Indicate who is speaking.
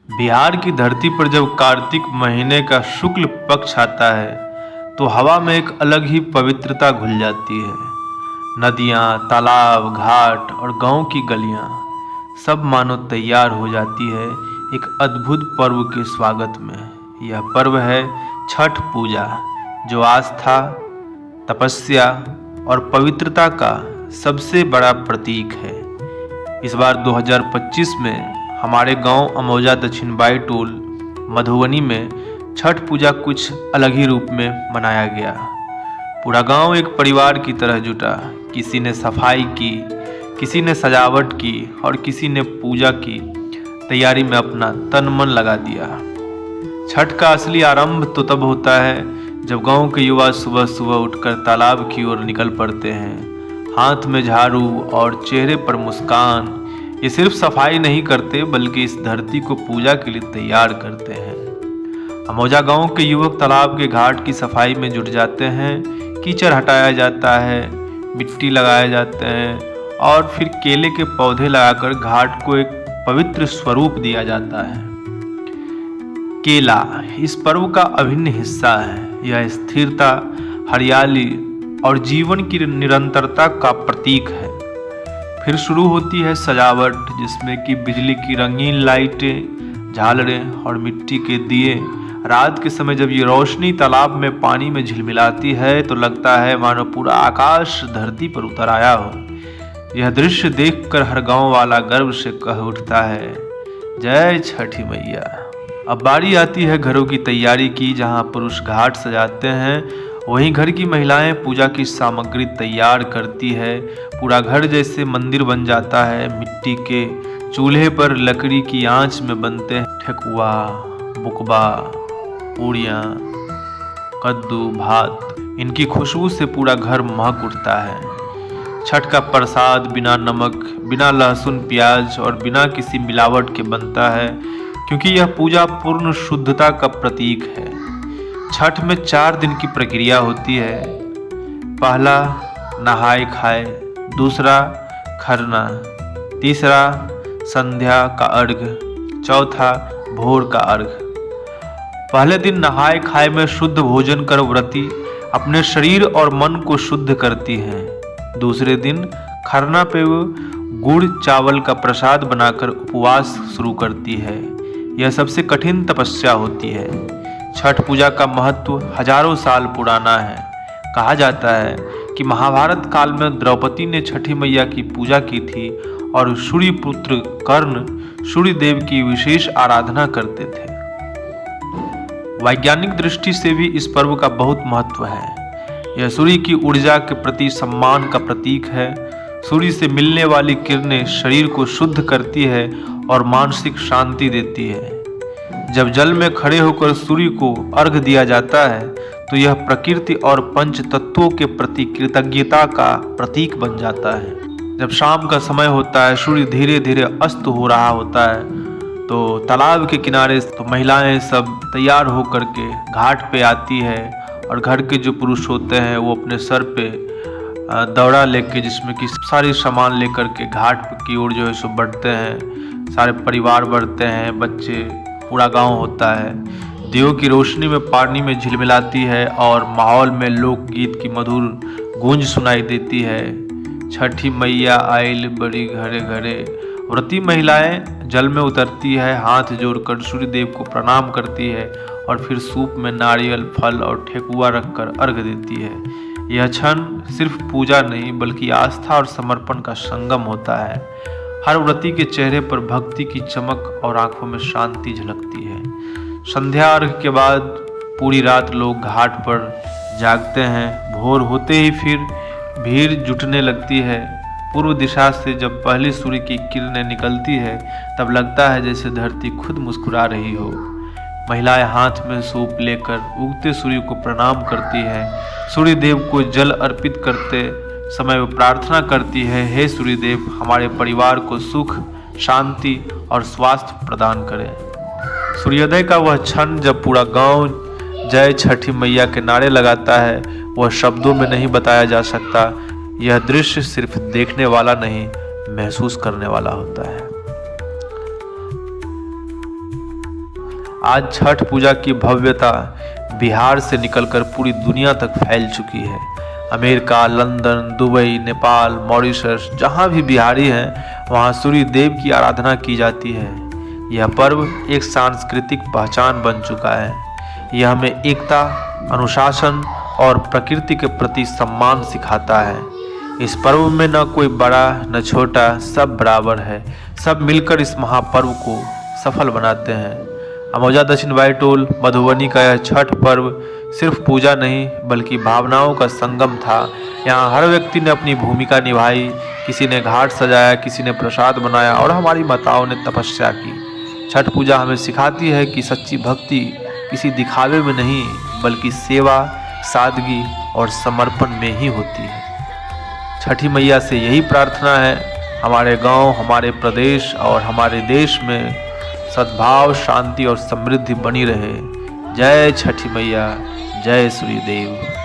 Speaker 1: बिहार की धरती पर जब कार्तिक महीने का शुक्ल पक्ष आता है तो हवा में एक अलग ही पवित्रता घुल जाती है। नदियाँ, तालाब, घाट और गांव की गलियाँ सब मानो तैयार हो जाती है एक अद्भुत पर्व के स्वागत में। यह पर्व है छठ पूजा, जो आस्था, तपस्या और पवित्रता का सबसे बड़ा प्रतीक है। इस बार 2025 में हमारे गांव अमौजा दक्षिण बाई टोल मधुबनी में छठ पूजा कुछ अलग ही रूप में मनाया गया। पूरा गांव एक परिवार की तरह जुटा। किसी ने सफाई की, किसी ने सजावट की और किसी ने पूजा की तैयारी में अपना तन मन लगा दिया। छठ का असली आरंभ तो तब होता है जब गांव के युवा सुबह सुबह उठकर तालाब की ओर निकल पड़ते हैं, हाथ में झाड़ू और चेहरे पर मुस्कान। ये सिर्फ सफाई नहीं करते बल्कि इस धरती को पूजा के लिए तैयार करते हैं। अमौजा गांव के युवक तालाब के घाट की सफाई में जुट जाते हैं। कीचड़ हटाया जाता है, मिट्टी लगाए जाते हैं और फिर केले के पौधे लगाकर घाट को एक पवित्र स्वरूप दिया जाता है। केला इस पर्व का अभिन्न हिस्सा है। यह स्थिरता, हरियाली और जीवन की निरंतरता का प्रतीक है। फिर शुरू होती है सजावट, जिसमें कि बिजली की रंगीन लाइटें, झालरें और मिट्टी के दिए। रात के समय जब ये रोशनी तालाब में पानी में झिलमिलाती है तो लगता है मानो पूरा आकाश धरती पर उतर आया हो। यह दृश्य देखकर हर गांव वाला गर्व से कह उठता है, जय छठी मैया। अब बारी आती है घरों की तैयारी की, जहां पुरुष घाट सजाते हैं, वहीं घर की महिलाएं पूजा की सामग्री तैयार करती है। पूरा घर जैसे मंदिर बन जाता है। मिट्टी के चूल्हे पर लकड़ी की आंच में बनते हैं ठेकुआ, बुकबा, पूड़ियाँ, कद्दू, भात। इनकी खुशबू से पूरा घर महक उठता है। छठ का प्रसाद बिना नमक, बिना लहसुन प्याज और बिना किसी मिलावट के बनता है, क्योंकि यह पूजा पूर्ण शुद्धता का प्रतीक है। छठ में 4 दिन की प्रक्रिया होती है। पहला नहाय खाए, दूसरा खरना, तीसरा संध्या का अर्घ, चौथा भोर का अर्घ। पहले दिन नहाय खाए में शुद्ध भोजन कर व्रती अपने शरीर और मन को शुद्ध करती हैं। दूसरे दिन खरना पे वो गुड़ चावल का प्रसाद बनाकर उपवास शुरू करती है। यह सबसे कठिन तपस्या होती है। छठ पूजा का महत्व हजारों साल पुराना है। कहा जाता है कि महाभारत काल में द्रौपदी ने छठी मैया की पूजा की थी और सूर्य पुत्र कर्ण सूर्य देव की विशेष आराधना करते थे। वैज्ञानिक दृष्टि से भी इस पर्व का बहुत महत्व है। यह सूर्य की ऊर्जा के प्रति सम्मान का प्रतीक है। सूर्य से मिलने वाली किरणें शरीर को शुद्ध करती है और मानसिक शांति देती है। जब जल में खड़े होकर सूर्य को अर्घ दिया जाता है तो यह प्रकृति और पंच तत्वों के प्रति कृतज्ञता का प्रतीक बन जाता है। जब शाम का समय होता है, सूर्य धीरे धीरे अस्त हो रहा होता है, तो तालाब के किनारे तो महिलाएं सब तैयार होकर के घाट पे आती है और घर के जो पुरुष होते हैं वो अपने सर पे दौड़ा लेके, जिसमें कि सारे सामान लेकर के घाट की ओर जो है सो बढ़ते हैं। सारे परिवार बढ़ते हैं, बच्चे, पूरा गांव होता है। दियों की रोशनी में पानी में झिलमिलाती है और माहौल में लोकगीत की मधुर गूंज सुनाई देती है। छठी मैया आइल बड़ी घरे घरे। व्रती महिलाएं जल में उतरती है, हाथ जोड़कर सूर्य देव को प्रणाम करती है और फिर सूप में नारियल, फल और ठेकुआ रखकर अर्घ देती है। यह क्षण सिर्फ पूजा नहीं बल्कि आस्था और समर्पण का संगम होता है। हर व्रती के चेहरे पर भक्ति की चमक और आंखों में शांति झलकती है। संध्या अर्घ के बाद पूरी रात लोग घाट पर जागते हैं। भोर होते ही फिर भीड़ जुटने लगती है। पूर्व दिशा से जब पहली सूर्य की किरणें निकलती है तब लगता है जैसे धरती खुद मुस्कुरा रही हो। महिलाएं हाथ में सूप लेकर उगते सूर्य को प्रणाम करती है। सूर्य देव को जल अर्पित करते समय वो प्रार्थना करती है, हे सूर्य देव, हमारे परिवार को सुख, शांति और स्वास्थ्य प्रदान करें। सूर्योदय का वह क्षण जब पूरा गांव जय छठी मैया के नारे लगाता है, वह शब्दों में नहीं बताया जा सकता। यह दृश्य सिर्फ देखने वाला नहीं, महसूस करने वाला होता है। आज छठ पूजा की भव्यता बिहार से निकलकर पूरी दुनिया तक फैल चुकी है। America, London, Dubai, Nepal, Mauritius, जहाँ भी बिहारी हैं वहाँ सूर्य देव की आराधना की जाती है। यह पर्व एक सांस्कृतिक पहचान बन चुका है। यह हमें एकता, अनुशासन और प्रकृति के प्रति सम्मान सिखाता है। इस पर्व में न कोई बड़ा न छोटा, सब बराबर है। सब मिलकर इस महापर्व को सफल बनाते हैं। अमौजा दक्षिण बाईटोल मधुबनी का यह छठ पर्व सिर्फ पूजा नहीं बल्कि भावनाओं का संगम था। यहाँ हर व्यक्ति ने अपनी भूमिका निभाई। किसी ने घाट सजाया, किसी ने प्रसाद बनाया और हमारी माताओं ने तपस्या की। छठ पूजा हमें सिखाती है कि सच्ची भक्ति किसी दिखावे में नहीं बल्कि सेवा, सादगी और समर्पण में ही होती है। छठी मैया से यही प्रार्थना है, हमारे गांव, हमारे प्रदेश और हमारे देश में सद्भाव, शांति और समृद्धि बनी रहे। जय छठी मैया, जय सूर्यदेव।